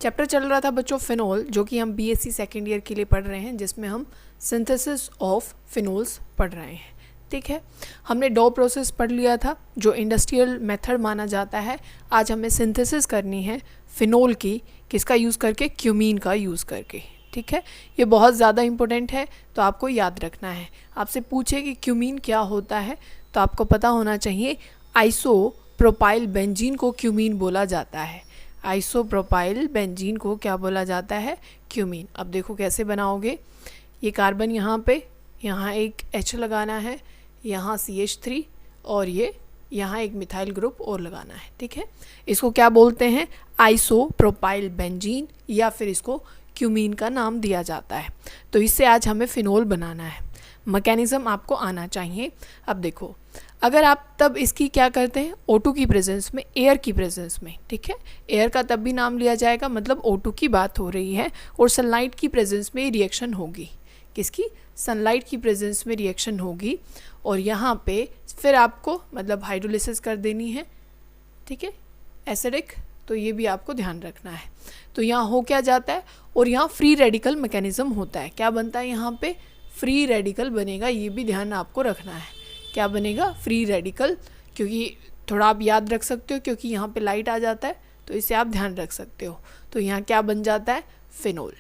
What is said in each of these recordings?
Chapter चल रहा था बच्चों फिनोल, जो कि हम बीएससी सेकेंड ईयर के लिए पढ़ रहे हैं, जिसमें हम सिंथेसिस ऑफ फिनोल्स पढ़ रहे हैं। ठीक है, हमने डॉ प्रोसेस पढ़ लिया था जो इंडस्ट्रियल मेथड माना जाता है। आज हमें सिंथेसिस करनी है फिनोल की, किसका यूज़ करके, क्यूमीन का यूज़ करके। ठीक है, ये बहुत ज़्यादा इंपॉर्टेंट है, तो आपको याद रखना है। आपसे पूछे कि क्यूमीन क्या होता है, तो आपको पता होना चाहिए आइसोप्रोपाइल बेंजीन को क्यूमीन बोला जाता है। आइसोप्रोपाइल बेंजीन को क्या बोला जाता है, क्यूमीन। अब देखो कैसे बनाओगे, ये कार्बन यहाँ पे, यहाँ एक H लगाना है, यहाँ CH3 और ये यहाँ एक मिथाइल ग्रुप और लगाना है। ठीक है, इसको क्या बोलते हैं, आइसोप्रोपाइल बेंजीन, या फिर इसको क्यूमीन का नाम दिया जाता है। तो इससे आज हमें फिनोल बनाना है। मैकेनिज़्म आपको आना चाहिए। अब देखो, अगर आप तब इसकी क्या करते हैं, O2 की प्रेजेंस में, एयर की प्रेजेंस में। ठीक है, एयर का तब भी नाम लिया जाएगा, मतलब O2 की बात हो रही है, और सनलाइट की प्रेजेंस में रिएक्शन होगी। किसकी, सनलाइट की प्रेजेंस में रिएक्शन होगी, और यहाँ पे फिर आपको मतलब हाइड्रोलिसिस कर देनी है। ठीक है, एसिडिक, तो ये भी आपको ध्यान रखना है। तो यहाँ हो क्या जाता है, और यहाँ फ्री रेडिकल मैकेनिज्म होता है। क्या बनता है यहाँ पे, फ्री रेडिकल बनेगा, ये भी ध्यान आपको रखना है। क्या बनेगा, फ्री रेडिकल, क्योंकि थोड़ा आप याद रख सकते हो, क्योंकि यहाँ पे लाइट आ जाता है, तो इसे आप ध्यान रख सकते हो। तो यहाँ क्या बन जाता है, फिनोल।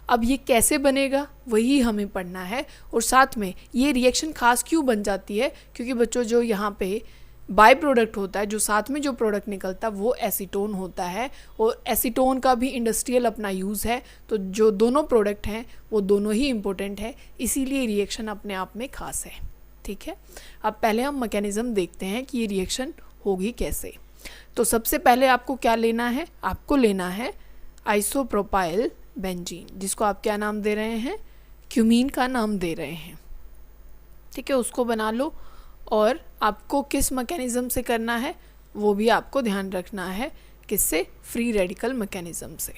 अब ये कैसे बनेगा वही हमें पढ़ना है, और साथ में ये रिएक्शन खास क्यों बन जाती है, क्योंकि बच्चों जो यहाँ पे बाय प्रोडक्ट होता है, जो साथ में जो प्रोडक्ट निकलता है वो एसीटोन होता है, और एसीटोन का भी इंडस्ट्रियल अपना यूज़ है। तो जो दोनों प्रोडक्ट हैं वो दोनों ही इम्पोर्टेंट है, इसीलिए रिएक्शन अपने आप में खास है। ठीक है, अब पहले हम मैकेनिज़्म देखते हैं कि ये रिएक्शन होगी कैसे। तो सबसे पहले आपको क्या लेना है, आपको लेना है आइसोप्रोपाइल बेंजीन, जिसको आप क्या नाम दे रहे हैं, क्यूमीन का नाम दे रहे हैं। ठीक है, उसको बना लो, और आपको किस मैकेनिज़्म से करना है वो भी आपको ध्यान रखना है, किससे, फ्री रेडिकल मैकेनिज़्म से।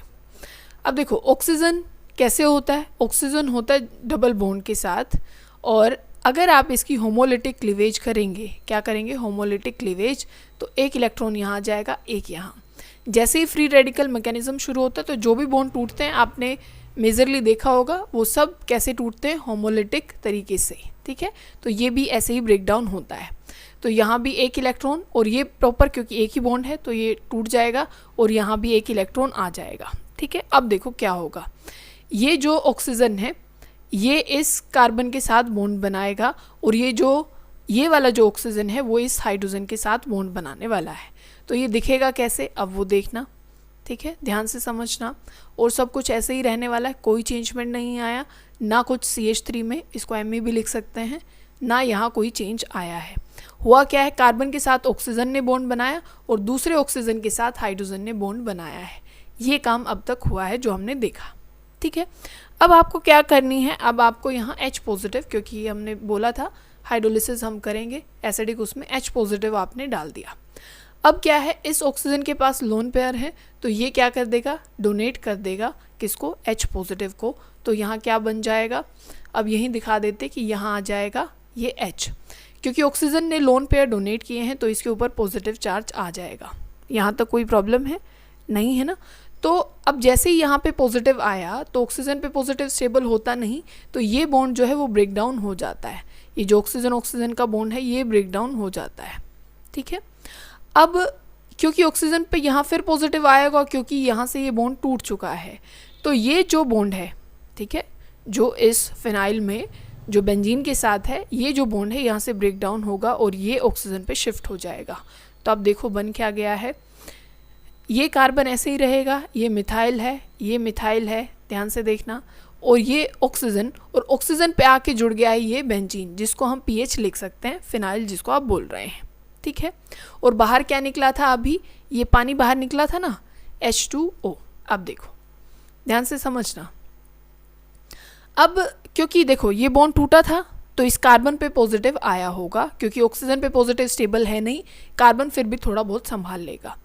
अब देखो ऑक्सीजन कैसे होता है, ऑक्सीजन होता है डबल बॉन्ड के साथ, और अगर आप इसकी होमोलिटिक क्लीवेज करेंगे, क्या करेंगे, होमोलिटिक क्लीवेज, तो एक इलेक्ट्रॉन यहाँ आ जाएगा, एक यहाँ। जैसे ही फ्री रेडिकल मैकेनिज्म शुरू होता है, तो जो भी बॉन्ड टूटते हैं आपने मेजरली देखा होगा, वो सब कैसे टूटते हैं, होमोलिटिक तरीके से। ठीक है, तो ये भी ऐसे ही ब्रेक डाउन होता है। तो यहाँ भी एक इलेक्ट्रॉन, और ये प्रॉपर क्योंकि एक ही बॉन्ड है तो ये टूट जाएगा, और यहाँ भी एक इलेक्ट्रॉन आ जाएगा। ठीक है, अब देखो क्या होगा, ये जो ऑक्सीजन है ये इस कार्बन के साथ बॉन्ड बनाएगा, और ये वाला जो ऑक्सीजन है वो इस हाइड्रोजन के साथ बॉन्ड बनाने वाला है। तो ये दिखेगा कैसे, अब वो देखना। ठीक है, ध्यान से समझना, और सब कुछ ऐसे ही रहने वाला है, कोई चेंजमेंट नहीं आया, ना कुछ CH3 में, इसको Me भी लिख सकते हैं, ना यहाँ कोई चेंज आया है। हुआ क्या है, कार्बन के साथ ऑक्सीजन ने बॉन्ड बनाया, और दूसरे ऑक्सीजन के साथ हाइड्रोजन ने बॉन्ड बनाया है। ये काम अब तक हुआ है जो हमने देखा। ठीक है, अब आपको क्या करनी है, अब आपको यहाँ H पॉजिटिव, क्योंकि हमने बोला था हाइड्रोलिसिस हम करेंगे एसिडिक, उसमें H पॉजिटिव आपने डाल दिया। अब क्या है, इस ऑक्सीजन के पास लोन पेयर है, तो ये क्या कर देगा, डोनेट कर देगा किसको, H पॉजिटिव को। तो यहाँ क्या बन जाएगा, अब यहीं दिखा देते कि यहाँ आ जाएगा ये H, क्योंकि ऑक्सीजन ने लोन पेयर डोनेट किए हैं, तो इसके ऊपर पॉजिटिव चार्ज आ जाएगा। यहाँ तक कोई प्रॉब्लम है, नहीं है ना। तो अब जैसे ही यहाँ पे पॉजिटिव आया, तो ऑक्सीजन पे पॉजिटिव स्टेबल होता नहीं, तो ये बॉन्ड जो है वो ब्रेक डाउन हो जाता है। ये जो ऑक्सीजन का बॉन्ड है ये ब्रेक डाउन हो जाता है। ठीक है, अब क्योंकि ऑक्सीजन पे यहाँ फिर पॉजिटिव आएगा, क्योंकि यहाँ से ये बॉन्ड टूट चुका है, तो ये जो बॉन्ड है, ठीक है, जो इस फिनाइल में जो बेंजीन के साथ है, ये जो बॉन्ड है यहाँ से ब्रेक डाउन होगा, और ये ऑक्सीजन पे शिफ्ट हो जाएगा। तो अब देखो बन क्या गया है, ये कार्बन ऐसे ही रहेगा, ये मिथाइल है, ये मिथाइल है, ध्यान से देखना, और ये ऑक्सीजन, और ऑक्सीजन पे आके जुड़ गया है ये बेंजीन, जिसको हम PH लिख सकते हैं, फिनाइल जिसको आप बोल रहे हैं। ठीक है, और बाहर क्या निकला था, अभी ये पानी बाहर निकला था ना, H2O। अब देखो ध्यान से समझना, अब क्योंकि देखो ये बॉन्ड टूटा था, तो इस कार्बन पे पॉजिटिव आया होगा, क्योंकि ऑक्सीजन पे पॉजिटिव स्टेबल है नहीं, कार्बन फिर भी थोड़ा बहुत संभाल लेगा।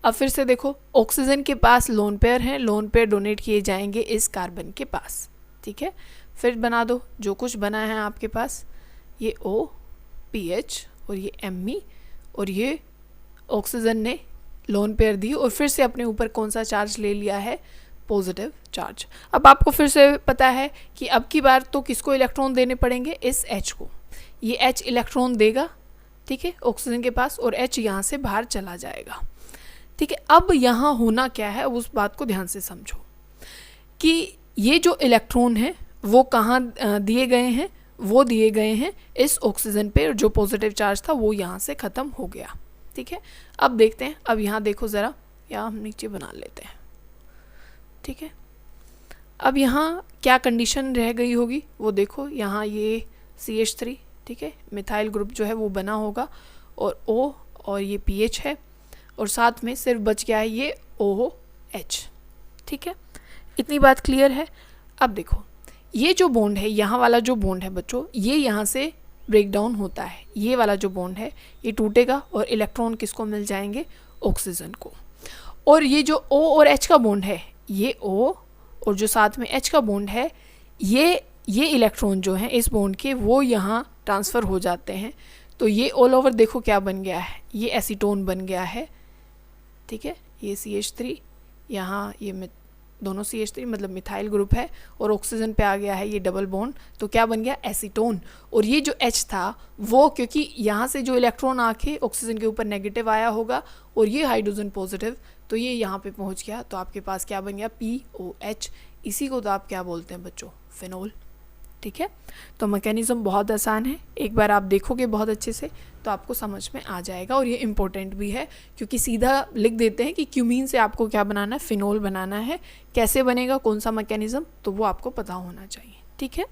अब फिर से देखो, ऑक्सीजन के पास लोन पेयर हैं, लोन पेयर डोनेट किए जाएंगे इस कार्बन के पास। ठीक है, फिर बना दो जो कुछ बना है आपके पास, ये O, PH और ये Me, और ये ऑक्सीजन ने लोन पेयर दी और फिर से अपने ऊपर कौन सा चार्ज ले लिया है, पॉजिटिव चार्ज। अब आपको फिर से पता है कि अब की बार तो किसको इलेक्ट्रॉन देने पड़ेंगे, इस H को। ये H इलेक्ट्रॉन देगा, ठीक है, ऑक्सीजन के पास, और H यहाँ से बाहर चला जाएगा, ठीक है। अब यहाँ होना क्या है, उस बात को ध्यान से समझो कि ये जो इलेक्ट्रॉन है वो कहाँ दिए गए हैं, वो दिए गए हैं इस ऑक्सीजन पे, जो पॉजिटिव चार्ज था वो यहाँ से ख़त्म हो गया, ठीक है। अब देखते हैं, अब यहाँ देखो ज़रा, या हम नीचे बना लेते हैं, ठीक है। अब यहाँ क्या कंडीशन रह गई होगी वो देखो, यहाँ ये CH3, ठीक है, मिथाइल ग्रुप जो है वो बना होगा, और O और ये PH है, और साथ में सिर्फ बच गया है ये OH, ठीक है। इतनी बात क्लियर है। अब देखो ये जो बॉन्ड है, यहाँ वाला जो बॉन्ड है बच्चों, ये यहाँ से ब्रेक डाउन होता है, ये वाला जो बॉन्ड है ये टूटेगा और इलेक्ट्रॉन किसको मिल जाएंगे, ऑक्सीजन को। और ये जो O और H का बॉन्ड है, ये O और जो साथ में H का बॉन्ड है, ये इलेक्ट्रॉन जो हैं इस बॉन्ड के वो यहाँ ट्रांसफ़र हो जाते हैं। तो ये ऑल ओवर देखो क्या बन गया है, ये एसीटोन बन गया है, ठीक है। ये CH3, यहाँ ये दोनों CH3 मतलब मिथाइल ग्रुप है, और ऑक्सीजन पे आ गया है ये डबल बॉन्ड, तो क्या बन गया, एसीटोन। और ये जो H था वो, क्योंकि यहाँ से जो इलेक्ट्रॉन आके ऑक्सीजन के ऊपर नेगेटिव आया होगा और ये हाइड्रोजन पॉजिटिव, तो ये यहाँ पे पहुँच गया, तो आपके पास क्या बन गया, POH। इसी को तो आप क्या बोलते हैं बच्चों, फिनोल, ठीक है। तो मैकेनिज़्म बहुत आसान है, एक बार आप देखोगे बहुत अच्छे से तो आपको समझ में आ जाएगा। और ये इम्पोर्टेंट भी है क्योंकि सीधा लिख देते हैं कि क्यूमीन से आपको क्या बनाना है, फिनोल बनाना है। कैसे बनेगा, कौन सा मैकेनिज़्म, तो वो आपको पता होना चाहिए, ठीक है।